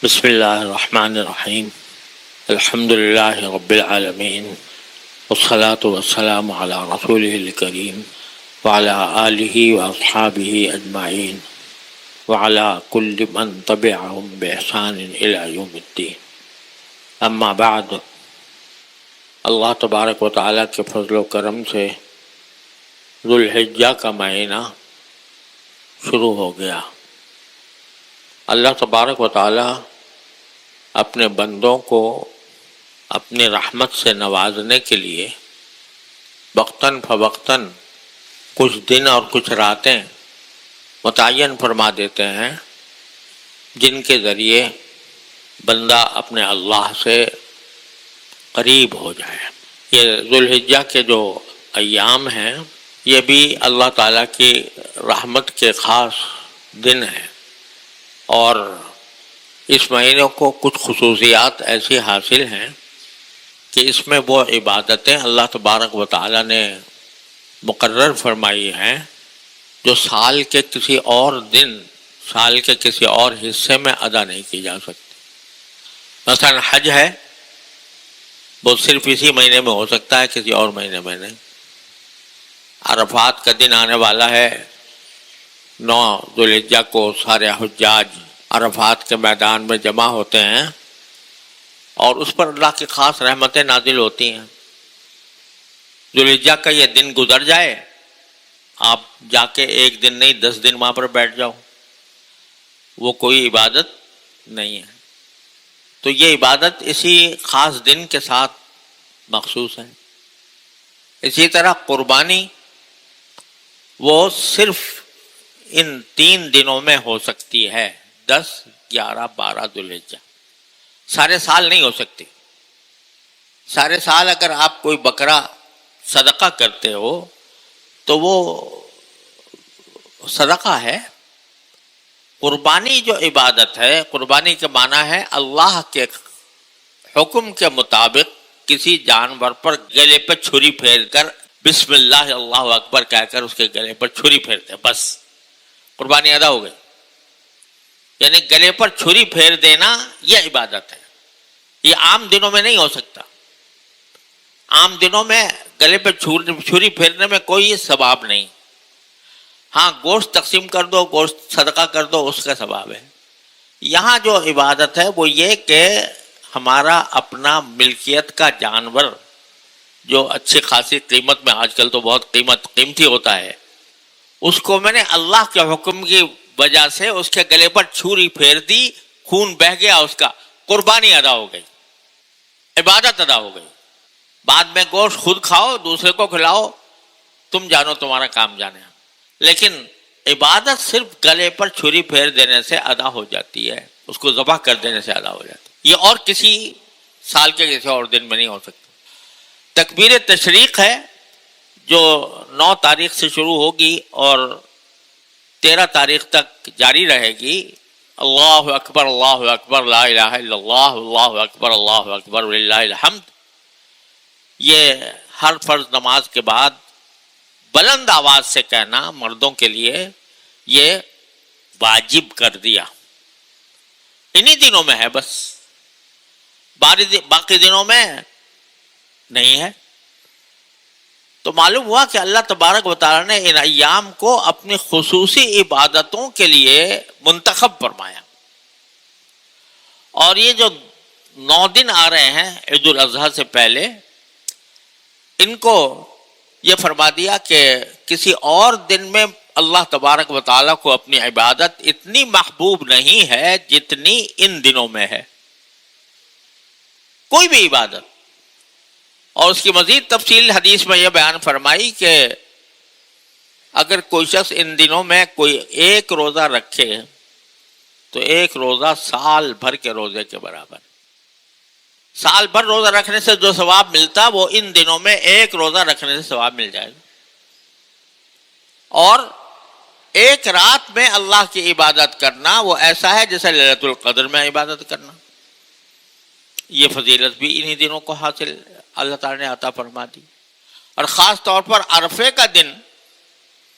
بسم اللہ الرحمن الرحیم الحمد للہ رب العالمین والصلاة والسلام علی رسولہ الکریم وعلی آلہ واصحابہ اجمعین وعلی کل من تبعہم بإحسان الی یوم الدین. اما بعد، اللہ تبارک و تعالیٰ کے فضل و کرم سے ذوالحجہ کا مہینہ شروع ہو گیا. اللہ تبارک و تعالیٰ اپنے بندوں کو اپنی رحمت سے نوازنے کے لیے وقتاً فوقتاً کچھ دن اور کچھ راتیں متعین فرما دیتے ہیں جن کے ذریعے بندہ اپنے اللہ سے قریب ہو جائے. یہ ذوالحجہ کے جو ایام ہیں یہ بھی اللہ تعالیٰ کی رحمت کے خاص دن ہیں، اور اس مہینے کو کچھ خصوصیات ایسی حاصل ہیں کہ اس میں وہ عبادتیں اللہ تبارک و تعالیٰ نے مقرر فرمائی ہیں جو سال کے کسی اور دن، سال کے کسی اور حصے میں ادا نہیں کی جا سکتی. مثلا حج ہے، وہ صرف اسی مہینے میں ہو سکتا ہے، کسی اور مہینے میں نہیں. عرفات کا دن آنے والا ہے، 9 ذوالحجہ کو سارے حجاج عرفات کے میدان میں جمع ہوتے ہیں اور اس پر اللہ کی خاص رحمتیں نازل ہوتی ہیں. ذوالحجہ کا یہ دن گزر جائے، آپ جا کے 1 دن نہیں 10 دن وہاں پر بیٹھ جاؤ، وہ کوئی عبادت نہیں ہے. تو یہ عبادت اسی خاص دن کے ساتھ مخصوص ہے. اسی طرح قربانی وہ صرف ان 3 دنوں میں ہو سکتی ہے، 10، 11، 12 ذوالحجہ. سارے سال نہیں ہو سکتی. سارے سال اگر آپ کوئی بکرا صدقہ کرتے ہو تو وہ صدقہ ہے. قربانی جو عبادت ہے، قربانی کے معنی ہے اللہ کے حکم کے مطابق کسی جانور پر گلے پہ چھری پھیر کر بسم اللہ اللہ اکبر کہہ کر اس کے گلے پر چھری پھیرتے، بس قربانی ادا ہو گئی. یعنی گلے پر چھری پھیر دینا یہ عبادت ہے. یہ عام دنوں میں نہیں ہو سکتا. عام دنوں میں گلے پہ چھری پھیرنے میں کوئی ثواب نہیں. ہاں، گوشت تقسیم کر دو، گوشت صدقہ کر دو، اس کا ثواب ہے. یہاں جو عبادت ہے وہ یہ کہ ہمارا اپنا ملکیت کا جانور جو اچھی خاصی قیمت میں، آج کل تو بہت قیمتی ہوتا ہے، اس کو میں نے اللہ کے حکم کی وجہ سے اس کے گلے پر چھری پھیر دی، خون بہہ گیا، اس کا قربانی ادا ہو گئی، عبادت ادا ہو گئی. بعد میں گوشت خود کھاؤ، دوسرے کو کھلاؤ، تم جانو، تمہارا کام جانے. لیکن عبادت صرف گلے پر چھری پھیر دینے سے ادا ہو جاتی ہے، اس کو ذبح کر دینے سے ادا ہو جاتی ہے. یہ اور کسی سال کے کسی اور دن میں نہیں ہو سکتا. تکبیر تشریق ہے جو 9 تاریخ سے شروع ہوگی اور 13 تاریخ تک جاری رہے گی. اللہ اکبر اللہ اکبر لا الہ الا اللہ اللہ اکبر اللہ اکبر وللہ الحمد. یہ ہر فرض نماز کے بعد بلند آواز سے کہنا مردوں کے لیے یہ واجب کر دیا. انہی دنوں میں ہے، بس باقی دنوں میں نہیں ہے. تو معلوم ہوا کہ اللہ تبارک و تعالیٰ نے ان ایام کو اپنی خصوصی عبادتوں کے لیے منتخب فرمایا. اور یہ جو 9 دن آ رہے ہیں عید الاضحیٰ سے پہلے، ان کو یہ فرما دیا کہ کسی اور دن میں اللہ تبارک و تعالیٰ کو اپنی عبادت اتنی محبوب نہیں ہے جتنی ان دنوں میں ہے. کوئی بھی عبادت. اور اس کی مزید تفصیل حدیث میں یہ بیان فرمائی کہ اگر کوئی شخص ان دنوں میں کوئی 1 روزہ رکھے تو 1 روزہ سال بھر کے روزے کے برابر. سال بھر روزہ رکھنے سے جو ثواب ملتا وہ ان دنوں میں 1 روزہ رکھنے سے ثواب مل جائے گا. اور 1 رات میں اللہ کی عبادت کرنا وہ ایسا ہے جیسے لیلۃ القدر میں عبادت کرنا. یہ فضیلت بھی انہی دنوں کو حاصل اللہ تعالیٰ نے عطا فرما دی. اور خاص طور پر عرفے کا دن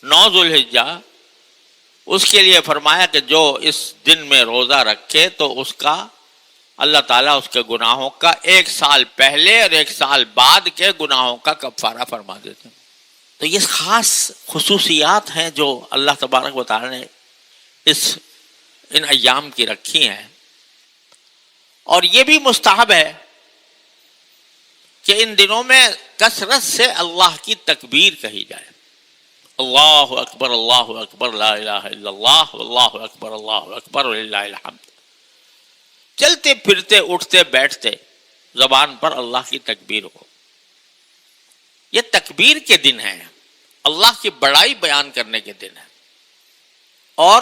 9 ذوالحجہ، اس کے لیے فرمایا کہ جو اس دن میں روزہ رکھے تو اس کا اللہ تعالیٰ اس کے گناہوں کا 1 سال پہلے اور 1 سال بعد کے گناہوں کا کفارہ فرما دیتے ہیں۔ تو یہ خاص خصوصیات ہیں جو اللہ تبارک و تعالیٰ نے ان ایام کی رکھی ہیں۔ اور یہ بھی مستحب ہے کہ ان دنوں میں کثرت سے اللہ کی تکبیر کہی جائے، اللہ اکبر لا الہ الا اللہ واللہ اکبر وللہ الحمد۔ چلتے پھرتے اٹھتے بیٹھتے زبان پر اللہ کی تکبیر ہو۔ یہ تکبیر کے دن ہیں، اللہ کی بڑائی بیان کرنے کے دن ہیں۔ اور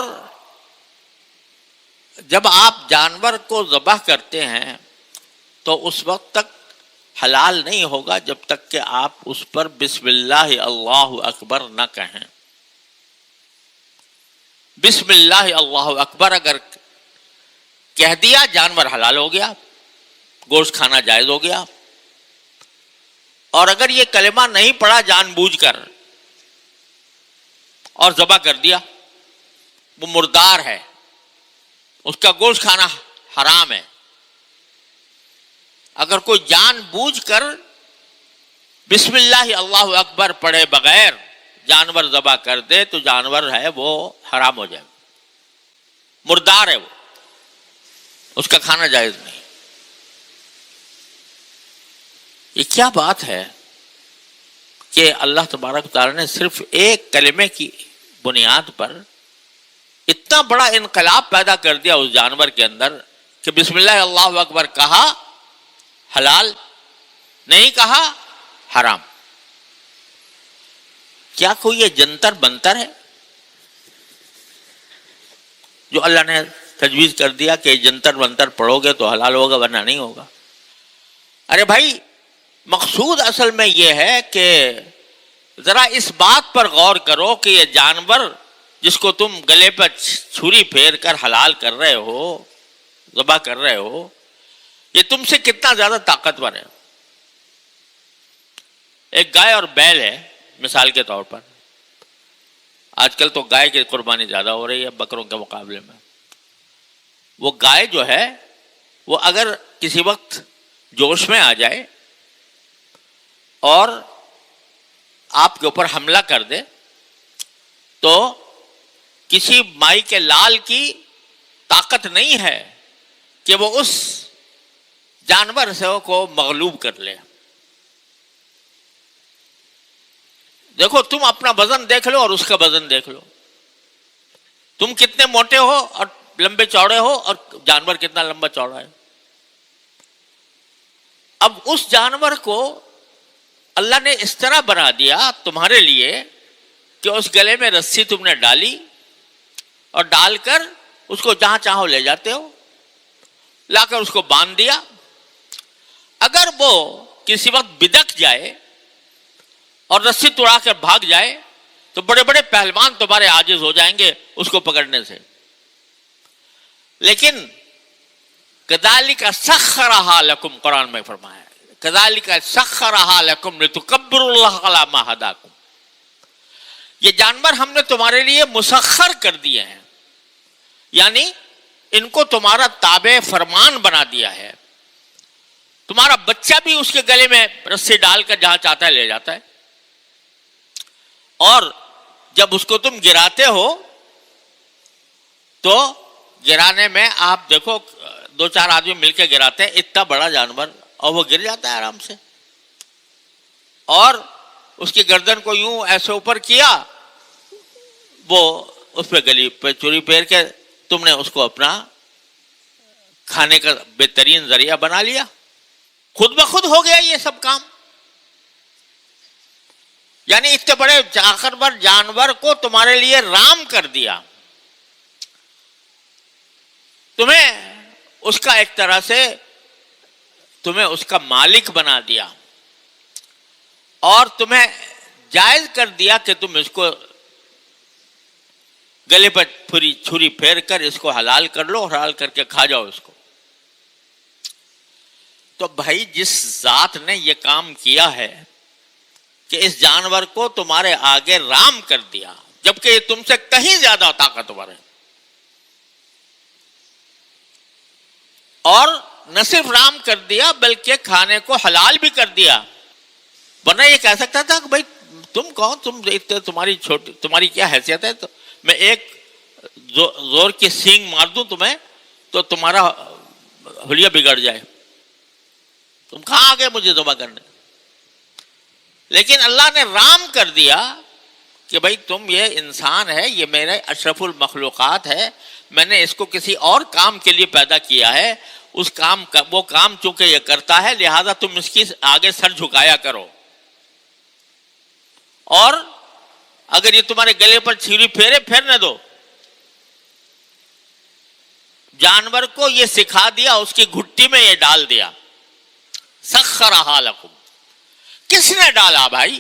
جب آپ جانور کو ذبح کرتے ہیں تو اس وقت تک حلال نہیں ہوگا جب تک کہ آپ اس پر بسم اللہ اللہ اکبر نہ کہیں۔ بسم اللہ اللہ اکبر اگر کہہ دیا جانور حلال ہو گیا، گوشت کھانا جائز ہو گیا۔ اور اگر یہ کلمہ نہیں پڑھا جان بوجھ کر اور ذبح کر دیا، وہ مردار ہے، اس کا گوشت کھانا حرام ہے۔ اگر کوئی جان بوجھ کر بسم اللہ اللہ اکبر پڑھے بغیر جانور ذبح کر دے تو جانور ہے وہ حرام ہو جائے، مردار ہے، وہ اس کا کھانا جائز نہیں۔ یہ کیا بات ہے کہ اللہ تبارک تعالیٰ نے صرف ایک کلمے کی بنیاد پر اتنا بڑا انقلاب پیدا کر دیا اس جانور کے اندر کہ بسم اللہ اللہ اکبر کہا حلال، نہیں کہا حرام۔ کیا کوئی یہ جنتر بنتر ہے جو اللہ نے تجویز کر دیا کہ جنتر بنتر پڑھو گے تو حلال ہوگا ورنہ نہیں ہوگا؟ ارے بھائی، مقصود اصل میں یہ ہے کہ ذرا اس بات پر غور کرو کہ یہ جانور جس کو تم گلے پر چھری پھیر کر حلال کر رہے ہو، ذبح کر رہے ہو، یہ تم سے کتنا زیادہ طاقتور ہے۔ ایک گائے اور بیل ہے مثال کے طور پر۔ آج کل تو گائے کی قربانی زیادہ ہو رہی ہے بکروں کے مقابلے میں۔ وہ گائے جو ہے وہ اگر کسی وقت جوش میں آ جائے اور آپ کے اوپر حملہ کر دے تو کسی مائی کے لال کی طاقت نہیں ہے کہ وہ اس جانور سے کو مغلوب کر لے۔ دیکھو، تم اپنا وزن دیکھ لو اور اس کا وزن دیکھ لو، تم کتنے موٹے ہو اور لمبے چوڑے ہو اور جانور کتنا لمبا چوڑا ہے۔ اب اس جانور کو اللہ نے اس طرح بنا دیا تمہارے لیے کہ اس گلے میں رسی تم نے ڈالی اور ڈال کر اس کو جہاں چاہو لے جاتے ہو، لا کر اس کو باندھ دیا۔ اگر وہ کسی وقت بدک جائے اور رسی توڑا کر بھاگ جائے تو بڑے بڑے پہلوان تمہارے عاجز ہو جائیں گے اس کو پکڑنے سے۔ لیکن کذالک سخرھا لکم، قرآن میں فرمایا ہے کذالک سخرھا لکم لتکبروا اللہ علی ما ھداکم، یہ جانور ہم نے تمہارے لیے مسخر کر دیے ہیں، یعنی ان کو تمہارا تابع فرمان بنا دیا ہے۔ تمہارا بچہ بھی اس کے گلے میں رسی ڈال کر جہاں چاہتا ہے لے جاتا ہے، اور جب اس کو تم گراتے ہو تو گرانے میں آپ دیکھو 2-4 آدمی مل کے گراتے ہیں اتنا بڑا جانور، اور وہ گر جاتا ہے آرام سے۔ اور اس کی گردن کو یوں ایسے اوپر کیا، وہ اس پہ گلی پہ چوری پھیر کے تم نے اس کو اپنا کھانے کا بہترین ذریعہ بنا لیا، خود بخود ہو گیا یہ سب کام۔ یعنی اتنے بڑے طاقتور جانور کو تمہارے لیے رام کر دیا، تمہیں اس کا ایک طرح سے تمہیں اس کا مالک بنا دیا، اور تمہیں جائز کر دیا کہ تم اس کو گلے پر چھری پھیر کر اس کو حلال کر لو، حلال کر کے کھا جاؤ اس کو۔ تو بھائی، جس ذات نے یہ کام کیا ہے کہ اس جانور کو تمہارے آگے رام کر دیا جبکہ یہ تم سے کہیں زیادہ طاقتور ہے، اور نہ صرف رام کر دیا بلکہ کھانے کو حلال بھی کر دیا. ورنہ یہ کہہ سکتا تھا کہ بھائی تم کون, تمہاری کیا حیثیت ہے, تو میں ایک زور کی سینگ مار دوں تمہیں تو تمہارا حلیہ بگڑ جائے, تم کہاں آ گئے مجھے ذبح کرنے. لیکن اللہ نے رام کر دیا کہ بھائی تم, یہ انسان ہے, یہ میرے اشرف المخلوقات ہے, میں نے اس کو کسی اور کام کے لیے پیدا کیا ہے, اس کام کا وہ کام چونکہ یہ کرتا ہے لہذا تم اس کی آگے سر جھکایا کرو, اور اگر یہ تمہارے گلے پر چھری پھیرنے دو. جانور کو یہ سکھا دیا, اس کی گھٹی میں یہ ڈال دیا. سخرھا لکم, کس نے ڈالا بھائی,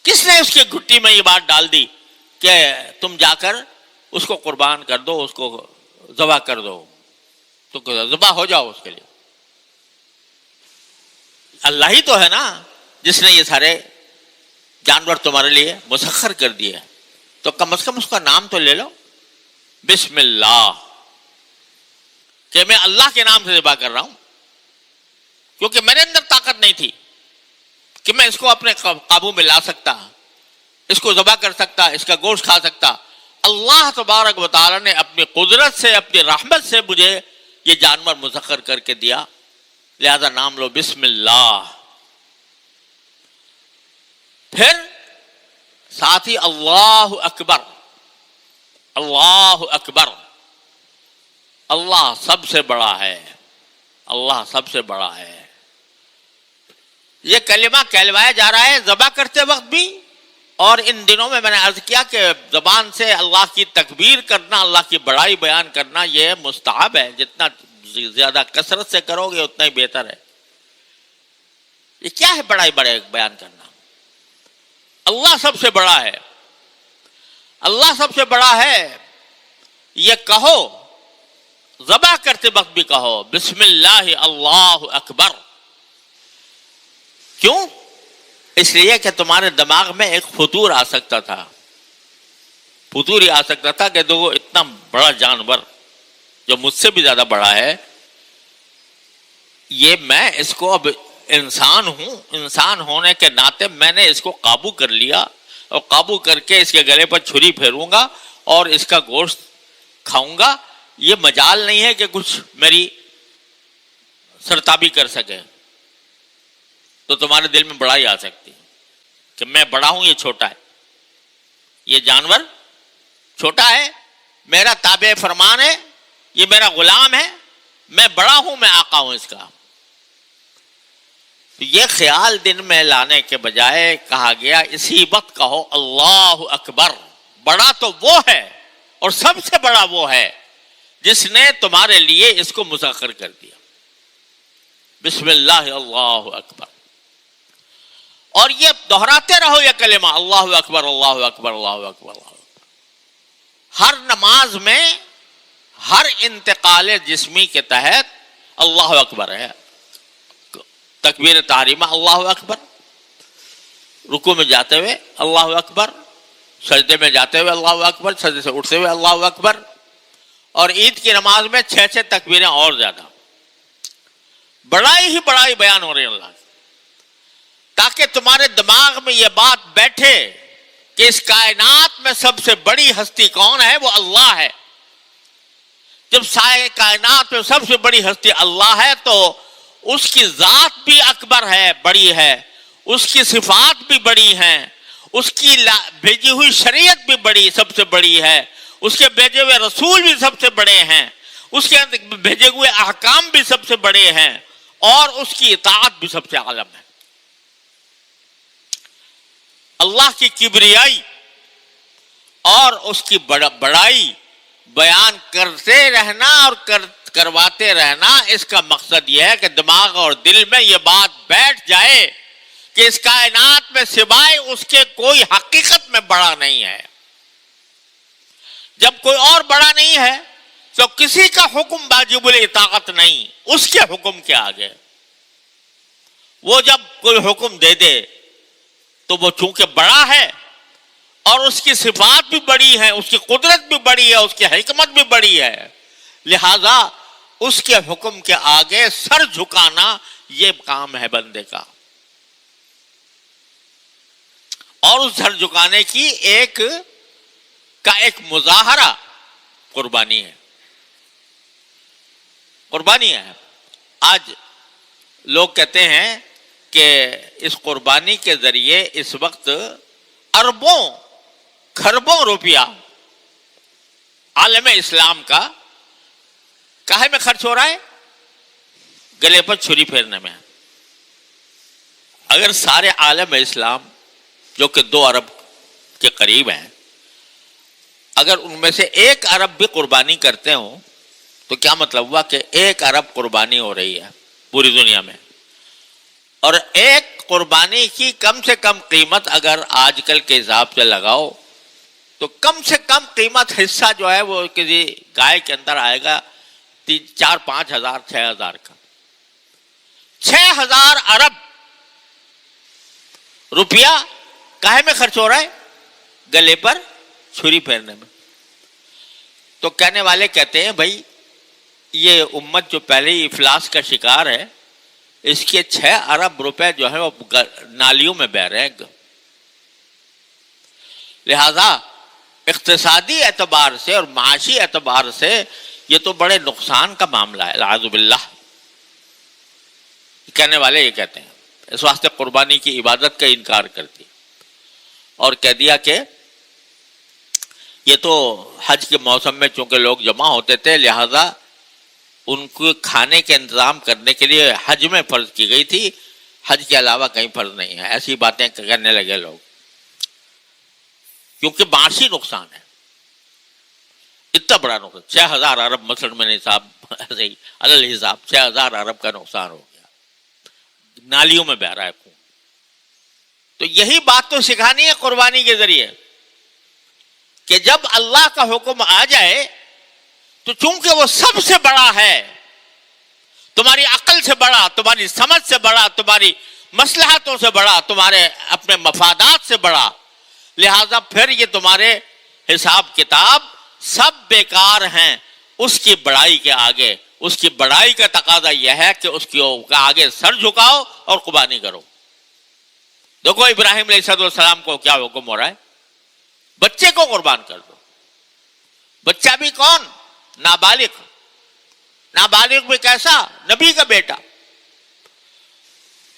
کس نے اس کی گھٹی میں یہ بات ڈال دی کہ تم جا کر اس کو قربان کر دو, اس کو ذبح کر دو, تو ذبح ہو جاؤ اس کے لیے. اللہ ہی تو ہے نا جس نے یہ سارے جانور تمہارے لیے مسخر کر دیے, تو کم از کم اس کا نام تو لے لو, بسم اللہ, کہ میں اللہ کے نام سے ذبح کر رہا ہوں, کیونکہ میرے اندر طاقت نہیں تھی کہ میں اس کو اپنے قابو میں لا سکتا, اس کو ذبح کر سکتا, اس کا گوشت کھا سکتا. اللہ تبارک و تعالی نے اپنی قدرت سے, اپنی رحمت سے مجھے یہ جانور مسخر کر کے دیا, لہذا نام لو بسم اللہ. پھر ساتھ ہی اللہ اکبر, اللہ اکبر, اللہ سب سے بڑا ہے, اللہ سب سے بڑا ہے. یہ کلمہ کہلوایا جا رہا ہے ذبح کرتے وقت بھی, اور ان دنوں میں نے عرض کیا کہ زبان سے اللہ کی تکبیر کرنا, اللہ کی بڑائی بیان کرنا یہ مستحب ہے, جتنا زیادہ کثرت سے کرو گے اتنا ہی بہتر ہے. یہ کیا ہے بڑائی بیان کرنا؟ اللہ سب سے بڑا ہے, اللہ سب سے بڑا ہے, یہ کہو, ذبح کرتے وقت بھی کہو بسم اللہ اللہ اکبر. کیوں؟ اس لیے کہ تمہارے دماغ میں ایک فطور آ سکتا تھا, فطور ہی آ سکتا تھا کہ دیکھو اتنا بڑا جانور جو مجھ سے بھی زیادہ بڑا ہے, یہ میں اس کو اب انسان ہوں, انسان ہونے کے ناطے میں نے اس کو قابو کر لیا, اور قابو کر کے اس کے گلے پر چھری پھیروں گا اور اس کا گوشت کھاؤں گا. یہ مجال نہیں ہے کہ کچھ میری سرتابی کر سکے. تو تمہارے دل میں بڑائی آ سکتی کہ میں بڑا ہوں, یہ چھوٹا ہے, یہ جانور چھوٹا ہے, میرا تابع فرمان ہے, یہ میرا غلام ہے, میں بڑا ہوں, میں آقا ہوں اس کا. یہ خیال دن میں لانے کے بجائے کہا گیا اسی وقت کہو اللہ اکبر. بڑا تو وہ ہے اور سب سے بڑا وہ ہے جس نے تمہارے لیے اس کو مسخر کر دیا. بسم اللہ اللہ اکبر. اور یہ دہراتے رہو یہ کلمہ اللہ اکبر اللہ اکبر اللہ اکبر اللہ اکبر. ہر نماز میں ہر انتقال جسمی کے تحت اللہ اکبر ہے. تکبیر تحریمہ اللہ اکبر, رکوع میں جاتے ہوئے اللہ اکبر, سجدے میں جاتے ہوئے اللہ اکبر, سجدے سے اٹھتے ہوئے اللہ اکبر, اور عید کی نماز میں 6 تکبیریں اور زیادہ. بڑائی ہی بڑائی بیان ہو رہی ہے اللہ کی, تاکہ تمہارے دماغ میں یہ بات بیٹھے کہ اس کائنات میں سب سے بڑی ہستی کون ہے, وہ اللہ ہے. جب سارے کائنات میں سب سے بڑی ہستی اللہ ہے تو اس کی ذات بھی اکبر ہے, بڑی ہے, اس کی صفات بھی بڑی ہیں, اس کی بھیجی ہوئی شریعت بھی بڑی, سب سے بڑی ہے, اس کے بھیجے ہوئے رسول بھی سب سے بڑے ہیں, اس کے بھیجے ہوئے احکام بھی سب سے بڑے ہیں, اور اس کی اطاعت بھی سب سے عالم ہے. اللہ کی کبریائی اور اس کی بڑائی بیان کرتے رہنا اور کرواتے رہنا, اس کا مقصد یہ ہے کہ دماغ اور دل میں یہ بات بیٹھ جائے کہ اس کائنات میں سوائے اس کے کوئی حقیقت میں بڑا نہیں ہے. جب کوئی اور بڑا نہیں ہے تو کسی کا حکم واجب الاطاعت نہیں اس کے حکم کے آگے. وہ جب کوئی حکم دے دے تو وہ چونکہ بڑا ہے اور اس کی صفات بھی بڑی ہے, اس کی قدرت بھی بڑی ہے, اس کی حکمت بھی بڑی ہے, لہذا اس کے حکم کے آگے سر جھکانا یہ کام ہے بندے کا. اور اس سر جھکانے کی ایک مظاہرہ قربانی ہے. قربانی ہے. آج لوگ کہتے ہیں کہ اس قربانی کے ذریعے اس وقت اربوں کھربوں روپیہ عالم اسلام کا کاہے میں خرچ ہو رہا ہے؟ گلے پر چھری پھیرنے میں. اگر سارے عالم اسلام جو کہ 2 ارب کے قریب ہیں، اگر ان میں سے 1 ارب بھی قربانی کرتے ہوں تو کیا مطلب ہوا کہ 1 ارب قربانی ہو رہی ہے پوری دنیا میں. اور ایک قربانی کی کم سے کم قیمت اگر آج کل کے حساب سے لگاؤ تو کم سے کم قیمت حصہ جو ہے وہ کسی گائے کے اندر آئے گا 4-5 ہزار 6 ہزار کا. 6,000 ارب روپیہ کاہے میں خرچ ہو رہا ہے؟ گلے پر چھری پھیرنے میں. تو کہنے والے کہتے ہیں بھائی یہ امت جو پہلے ہی افلاس کا شکار ہے، اس کے 6 ارب روپے جو ہے وہ نالیوں میں بہہ رہے ہیں. لہذا اقتصادی اعتبار سے اور معاشی اعتبار سے یہ تو بڑے نقصان کا معاملہ ہے. اعوذ باللہ. کہنے والے یہ کہتے ہیں. اس واسطے قربانی کی عبادت کا انکار کر دیا اور کہہ دیا کہ یہ تو حج کے موسم میں چونکہ لوگ جمع ہوتے تھے لہذا ان کو کھانے کے انتظام کرنے کے لیے حج میں فرض کی گئی تھی، حج کے علاوہ کہیں فرض نہیں ہے. ایسی باتیں کرنے لگے لوگ کیونکہ معاشی نقصان ہے. اتنا بڑا نقصان 6,000 ارب مثلا میں نے حساب ایسے ہی علی حساب 6,000 ارب کا نقصان ہو گیا، نالیوں میں بہہ رہا ہے خون. تو یہی بات تو سکھانی ہے قربانی کے ذریعے کہ جب اللہ کا حکم آ جائے تو چونکہ وہ سب سے بڑا ہے، تمہاری عقل سے بڑا، تمہاری سمجھ سے بڑا، تمہاری مصلحتوں سے بڑا، تمہارے اپنے مفادات سے بڑا، لہذا پھر یہ تمہارے حساب کتاب سب بیکار ہیں اس کی بڑائی کے آگے. اس کی بڑائی کا تقاضا یہ ہے کہ اس کے آگے سر جھکاؤ اور قربانی کرو. دیکھو ابراہیم علیہ السلام کو کیا حکم ہو رہا ہے؟ بچے کو قربان کر دو. بچہ بھی کون؟ نابالغ. نابالغ بھی کیسا؟ نبی کا بیٹا.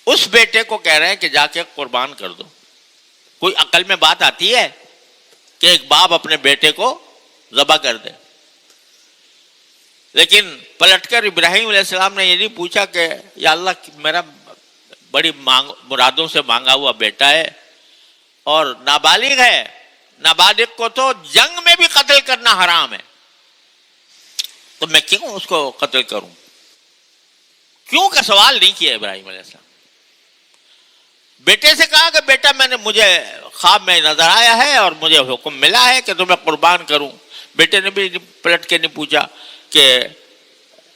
اس بیٹے کو کہہ رہے ہیں کہ جا کے قربان کر دو. کوئی عقل میں بات آتی ہے کہ ایک باپ اپنے بیٹے کو ذبح کر دے؟ لیکن پلٹ کر ابراہیم علیہ السلام نے یہ نہیں پوچھا کہ یا اللہ میرا بڑی مرادوں سے مانگا ہوا بیٹا ہے اور نابالغ ہے، نابالغ کو تو جنگ میں بھی قتل کرنا حرام ہے، تو میں کیوں اس کو قتل کروں؟ کیوں کا سوال نہیں کیا ابراہیم علیہ السلام. بیٹے سے کہا کہ بیٹا مجھے خواب میں نظر آیا ہے اور مجھے حکم ملا ہے کہ تمہیں قربان کروں. بیٹے نے بھی پلٹ کے نہیں پوچھا کہ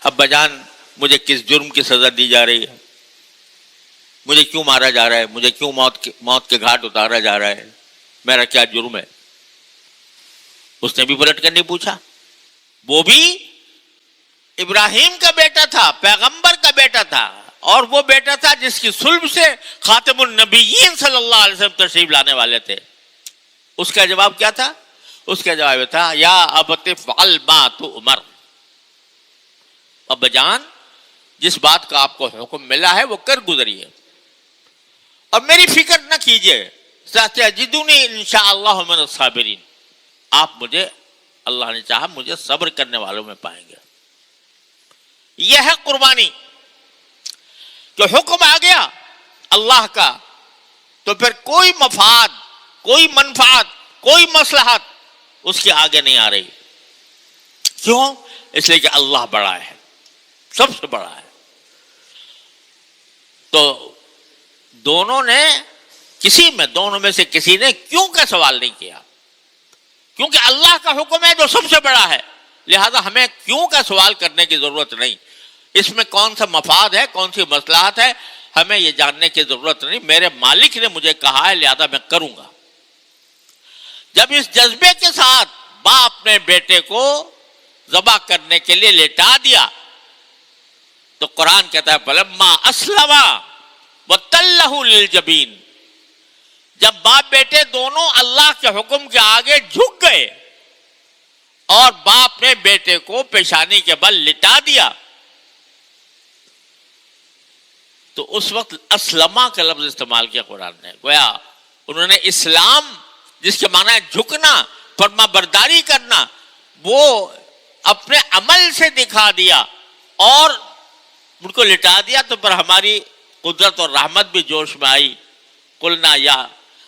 ابا جان مجھے کس جرم کی سزا دی جا رہی ہے، مجھے کیوں مارا جا رہا ہے، مجھے کیوں موت کے گھاٹ اتارا جا رہا ہے، میرا کیا جرم ہے. اس نے بھی پلٹ کر نہیں پوچھا. وہ بھی ابراہیم کا بیٹا تھا، پیغمبر کا بیٹا تھا، اور وہ بیٹا تھا جس کی صلب سے خاتم النبیین صلی اللہ علیہ وسلم تشریف لانے والے تھے. اس کا جواب کیا تھا؟ اس کا جواب تھا یا ابت فعل ما تؤمر. ابا جان جس بات کا آپ کو حکم ملا ہے وہ کر گزریے اور میری فکر نہ کیجیے. ستجدونی انشاءاللہ من الصابرین. آپ مجھے اللہ نے چاہا مجھے صبر کرنے والوں میں پائیں گے. یہ ہے قربانی. جو حکم آ گیا اللہ کا تو پھر کوئی مفاد، کوئی منفعت، کوئی مصلحت اس کے آگے نہیں آ رہی. کیوں؟ اس لیے کہ اللہ بڑا ہے، سب سے بڑا ہے. تو دونوں میں سے کسی نے کیوں کا سوال نہیں کیا، کیونکہ اللہ کا حکم ہے جو سب سے بڑا ہے، لہذا ہمیں کیوں کا سوال کرنے کی ضرورت نہیں. اس میں کون سا مفاد ہے، کون سی مصلحت ہے، ہمیں یہ جاننے کی ضرورت نہیں. میرے مالک نے مجھے کہا ہے لہذا میں کروں گا. جب اس جذبے کے ساتھ باپ نے بیٹے کو ذبح کرنے کے لیے لیٹا دیا تو قرآن کہتا ہے فلما اسلما وتلہ للجبین، جب باپ بیٹے دونوں اللہ کے حکم کے آگے جھک گئے اور باپ نے بیٹے کو پیشانی کے بل لٹا دیا، تو اس وقت اسلمہ کا لفظ استعمال کیا قرآن نے. گویا انہوں نے اسلام جس کے معنی ہے جھکنا، فرما برداری کرنا، وہ اپنے عمل سے دکھا دیا اور ان کو لٹا دیا. تو پر ہماری قدرت اور رحمت بھی جوش میں آئی. قلنا یا،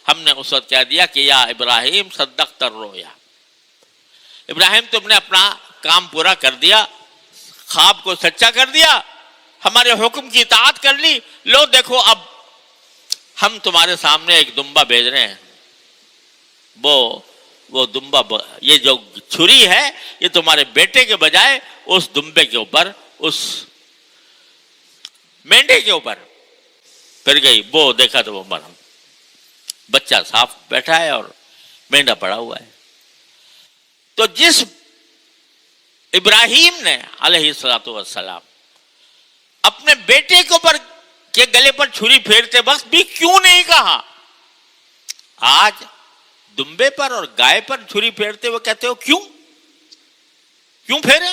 ہم نے اس وقت کہہ دیا کہ یا ابراہیم صدقت الرؤیا، ابراہیم تم نے اپنا کام پورا کر دیا، خواب کو سچا کر دیا، ہمارے حکم کی اطاعت کر لی. لو دیکھو اب ہم تمہارے سامنے ایک دمبا بھیج رہے ہیں. وہ دمبا، یہ جو چھری ہے یہ تمہارے بیٹے کے بجائے اس دمبے کے اوپر، اس مینڈے کے اوپر پھر گئی. وہ دیکھا تو وہ مرا، بچہ صاف بیٹھا ہے اور مینڈا پڑا ہوا ہے. تو جس ابراہیم نے علیہ الصلوۃ والسلام اپنے بیٹے کے اوپر کے گلے پر چھری پھیرتے وقت بھی کیوں نہیں کہا، آج دمبے پر اور گائے پر چھری پھیرتے ہوئے کہتے ہو کیوں پھیرے،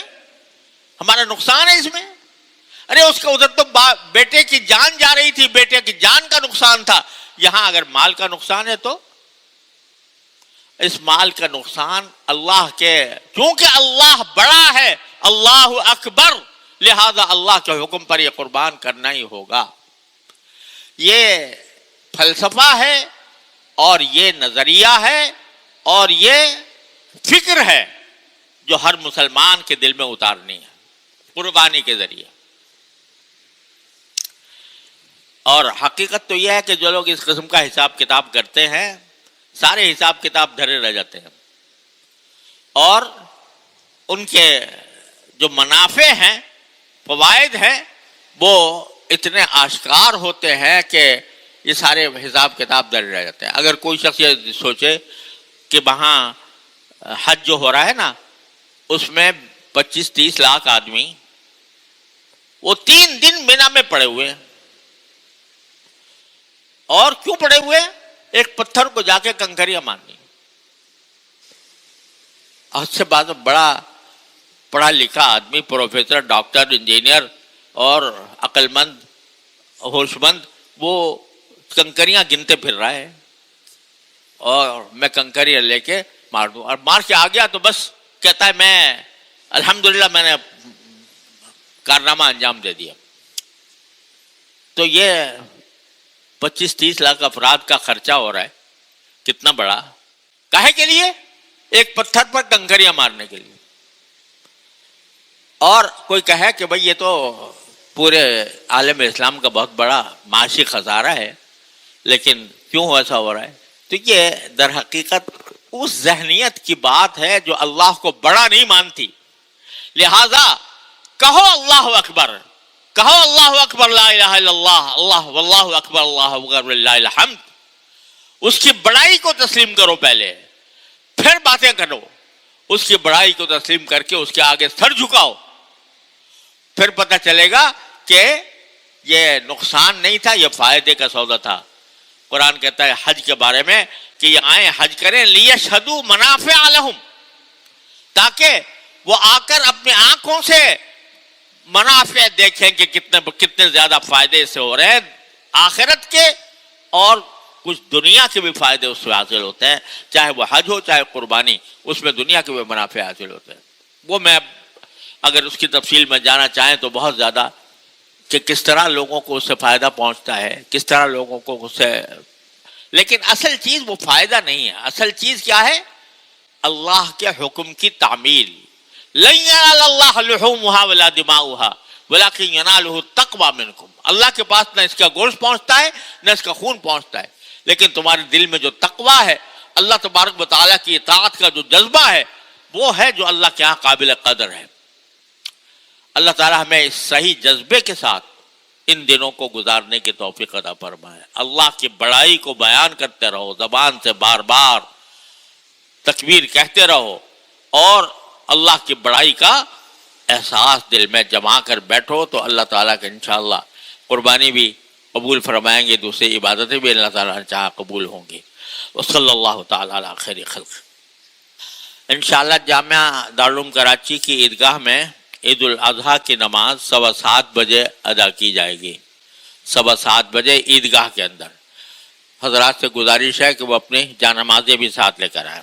ہمارا نقصان ہے اس میں. ارے اس کا ادھر تو بیٹے کی جان جا رہی تھی، بیٹے کی جان کا نقصان تھا. یہاں اگر مال کا نقصان ہے تو اس مال کا نقصان اللہ کے، کیونکہ اللہ بڑا ہے، اللہ اکبر، لہذا اللہ کے حکم پر یہ قربان کرنا ہی ہوگا. یہ فلسفہ ہے اور یہ نظریہ ہے اور یہ فکر ہے جو ہر مسلمان کے دل میں اتارنی ہے قربانی کے ذریعے. اور حقیقت تو یہ ہے کہ جو لوگ اس قسم کا حساب کتاب کرتے ہیں سارے حساب کتاب دھرے رہ جاتے ہیں، اور ان کے جو منافع ہیں، فوائد ہیں، وہ اتنے آشکار ہوتے ہیں کہ یہ سارے حساب کتاب دھرے رہ جاتے ہیں. اگر کوئی شخص یہ سوچے کہ وہاں حج جو ہو رہا ہے نا، اس میں 25-30 لاکھ آدمی وہ 3 دن مینا میں پڑے ہوئے ہیں. اور کیوں پڑے ہوئے؟ ایک پتھر کو جا کے کنکریاں مارنی. اور اس سے بعد بڑا پڑھا لکھا آدمی، پروفیسر، ڈاکٹر، انجینئر اور عقل مند، ہوش مند، وہ کنکریاں گنتے پھر رہا ہے اور میں کنکریاں لے کے مار دوں، اور مار کے آ گیا تو بس کہتا ہے میں الحمدللہ میں نے کارنامہ انجام دے دیا. تو یہ 25-30 لاکھ افراد کا خرچہ ہو رہا ہے، کتنا بڑا، کاہے کے لیے؟ ایک پتھر پر کنکریاں مارنے کے لیے. اور کوئی کہے کہ بھئی یہ تو پورے عالم اسلام کا بہت بڑا معاشی خسارہ ہے، لیکن کیوں ایسا ہو رہا ہے؟ تو یہ در حقیقت اس ذہنیت کی بات ہے جو اللہ کو بڑا نہیں مانتی. لہذا کہو اللہ اکبر، کہو اللہ اکبر، لا الہ الا اللہ، اللہ واللہ اکبر، اللہ اکبر وللہ الحمد. اس کی بڑائی کو تسلیم کرو پہلے، پھر باتیں کرو. اس کی بڑائی کو تسلیم کر کے اس کے آگے سر جھکاؤ، پھر پتہ چلے گا کہ یہ نقصان نہیں تھا، یہ فائدے کا سودا تھا. قرآن کہتا ہے حج کے بارے میں کہ یہ آئیں حج کریں، لیشہدوا منافع لہم، تاکہ وہ آ کر اپنی آنکھوں سے منافع دیکھیں کہ کتنے زیادہ فائدے سے ہو رہے ہیں، آخرت کے اور کچھ دنیا کے بھی فائدے اس سے حاصل ہوتے ہیں. چاہے وہ حج ہو چاہے قربانی، اس میں دنیا کے بھی منافع حاصل ہوتے ہیں. وہ میں اگر اس کی تفصیل میں جانا چاہیں تو بہت زیادہ، کہ کس طرح لوگوں کو اس سے فائدہ پہنچتا ہے، کس طرح لوگوں کو اس سے، لیکن اصل چیز وہ فائدہ نہیں ہے. اصل چیز کیا ہے؟ اللہ کے حکم کی تعمیل. لن ینال اللہ لحومها ولا دماؤها ولکن ینالہ التقوی منکم. اللہ کے پاس نہ اس کا گوشت پہنچتا ہے نہ اس کا خون پہنچتا ہے، لیکن تمہارے دل میں جو تقوی ہے، اللہ تبارک و تعالیٰ کی اطاعت کا جو جذبہ ہے، وہ ہے جو اللہ کے ہاں قابل قدر ہے. اللہ تعالیٰ ہمیں اس صحیح جذبے کے ساتھ ان دنوں کو گزارنے کی توفیق عطا فرمائے. اللہ کی بڑائی کو بیان کرتے رہو، زبان سے بار بار تکبیر کہتے رہو، اور اللہ کی بڑائی کا احساس دل میں جما کر بیٹھو تو اللہ تعالیٰ کا انشاءاللہ قربانی بھی قبول فرمائیں گے، دوسری عبادتیں بھی اللہ تعالیٰ نے چاہا قبول ہوں گی۔ وصلی اللہ تعالیٰ علی خیر خلق۔ انشاءاللہ جامعہ دارالعلوم کراچی کی عیدگاہ میں عید الاضحیٰ کی نماز 7:15 بجے ادا کی جائے گی، 7:15 بجے عیدگاہ کے اندر۔ حضرات سے گزارش ہے کہ وہ اپنی جانمازیں بھی ساتھ لے کر آئیں۔